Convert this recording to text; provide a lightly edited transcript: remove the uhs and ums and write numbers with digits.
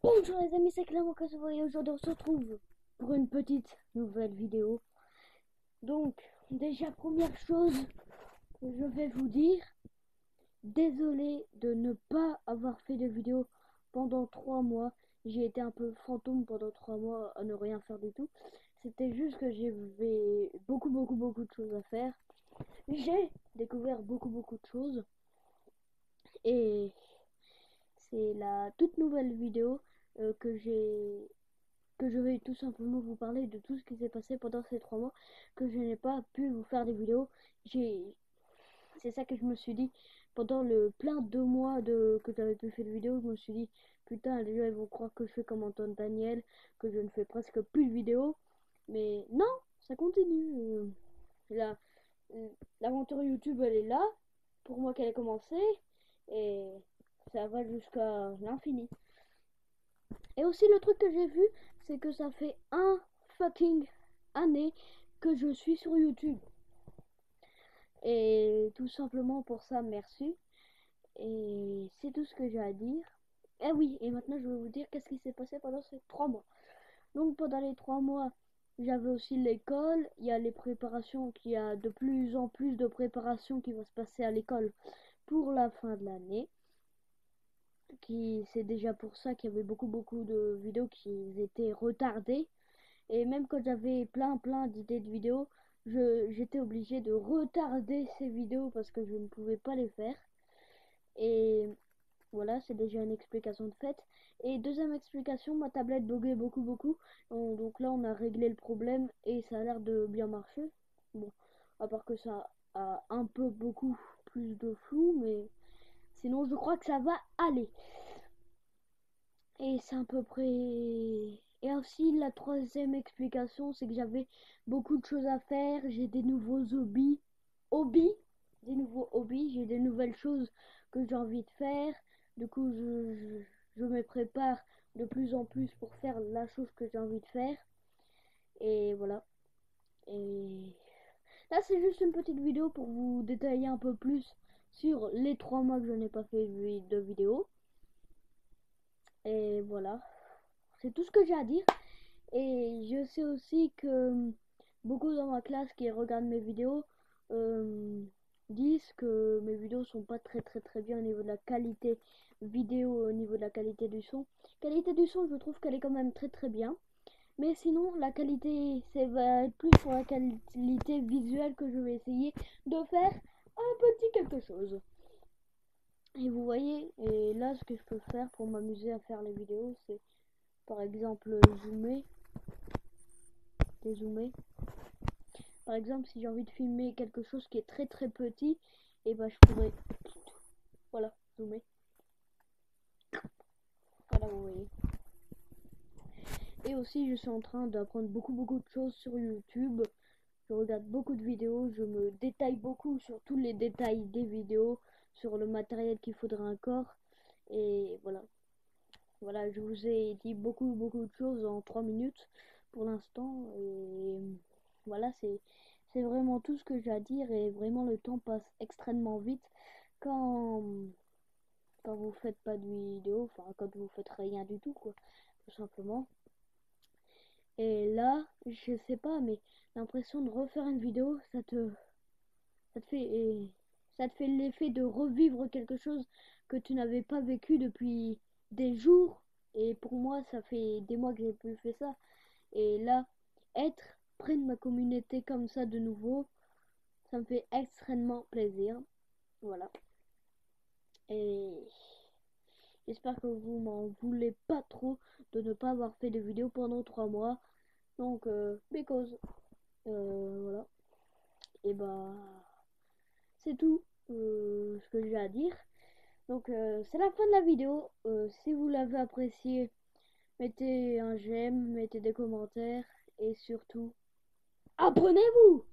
Bonjour les amis, c'est Clément Kosovo et aujourd'hui on se retrouve pour une petite nouvelle vidéo. Donc, déjà première chose que je vais vous dire, désolé de ne pas avoir fait de vidéo pendant 3 mois. J'ai été un peu fantôme pendant 3 mois à ne rien faire du tout. C'était juste que j'avais beaucoup de choses à faire. J'ai découvert beaucoup de choses et c'est la toute nouvelle vidéo que je vais tout simplement vous parler de tout ce qui s'est passé pendant ces 3 mois que je n'ai pas pu vous faire des vidéos. C'est ça que je me suis dit pendant le plein 2 mois que j'avais pu faire de vidéos. Je me suis dit putain, les gens ils vont croire que je fais comme Antoine Daniel, que je ne fais presque plus de vidéos. Mais non, ça continue. Là, l'aventure YouTube elle est là pour moi qu'elle a commencé et ça va jusqu'à l'infini. Et aussi le truc que j'ai vu, c'est que ça fait un fucking année que je suis sur YouTube. Et tout simplement pour ça, merci. Et c'est tout ce que j'ai à dire. Et oui, et maintenant je vais vous dire qu'est-ce qui s'est passé pendant ces 3 mois. Donc pendant les 3 mois, j'avais aussi l'école. Il y a les préparations, qu'il y a de plus en plus de préparations qui vont se passer à l'école pour la fin de l'année. C'est déjà pour ça qu'il y avait beaucoup de vidéos qui étaient retardées. Et même quand j'avais plein d'idées de vidéos, j'étais obligée de retarder ces vidéos parce que je ne pouvais pas les faire. Et voilà, c'est déjà une explication de fait. Et deuxième explication, ma tablette buguait beaucoup. Donc là, on a réglé le problème et ça a l'air de bien marcher. Bon, à part que ça a un peu beaucoup plus de flou, mais sinon, je crois que ça va aller. Et c'est à peu près. Et aussi, la troisième explication, c'est que j'avais beaucoup de choses à faire. J'ai des nouveaux des nouveaux hobbies. J'ai des nouvelles choses que j'ai envie de faire. Du coup, je me prépare de plus en plus pour faire la chose que j'ai envie de faire. Et voilà. Et là, c'est juste une petite vidéo pour vous détailler un peu plus sur les 3 mois que je n'ai pas fait de vidéo. Et voilà. C'est tout ce que j'ai à dire. Et je sais aussi que beaucoup dans ma classe qui regardent mes vidéos disent que mes vidéos sont pas très bien au niveau de la qualité vidéo, au niveau de la qualité du son. Qualité du son, je trouve qu'elle est quand même très bien. Mais sinon, la qualité, ça va être plus pour la qualité visuelle que je vais essayer de faire un petit quelque chose. Et vous voyez, et là, ce que je peux faire pour m'amuser à faire les vidéos, c'est par exemple dézoomer. Par exemple, si j'ai envie de filmer quelque chose qui est très petit, et ben je pourrais, voilà, zoomer. Voilà, vous voyez. Et aussi, je suis en train d'apprendre beaucoup de choses sur YouTube. Je regarde beaucoup de vidéos, je me détaille beaucoup sur tous les détails des vidéos, sur le matériel qu'il faudra encore. Et voilà. Voilà, je vous ai dit beaucoup de choses en 3 minutes pour l'instant. Et voilà, c'est vraiment tout ce que j'ai à dire. Et vraiment, le temps passe extrêmement vite quand, quand vous faites pas de vidéo, enfin, quand vous faites rien du tout, quoi, tout simplement. Et là, je sais pas, mais l'impression de refaire une vidéo, ça te fait, ça te fait l'effet de revivre quelque chose que tu n'avais pas vécu depuis des jours. Et pour moi, ça fait des mois que j'ai plus fait ça. Et là, être près de ma communauté comme ça de nouveau, ça me fait extrêmement plaisir. Voilà. Et j'espère que vous m'en voulez pas trop de ne pas avoir fait de vidéo pendant 3 mois. Donc, because. Voilà. Et bah, c'est tout ce que j'ai à dire. Donc, c'est la fin de la vidéo. Si vous l'avez apprécié, mettez un j'aime, mettez des commentaires et surtout, abonnez-vous!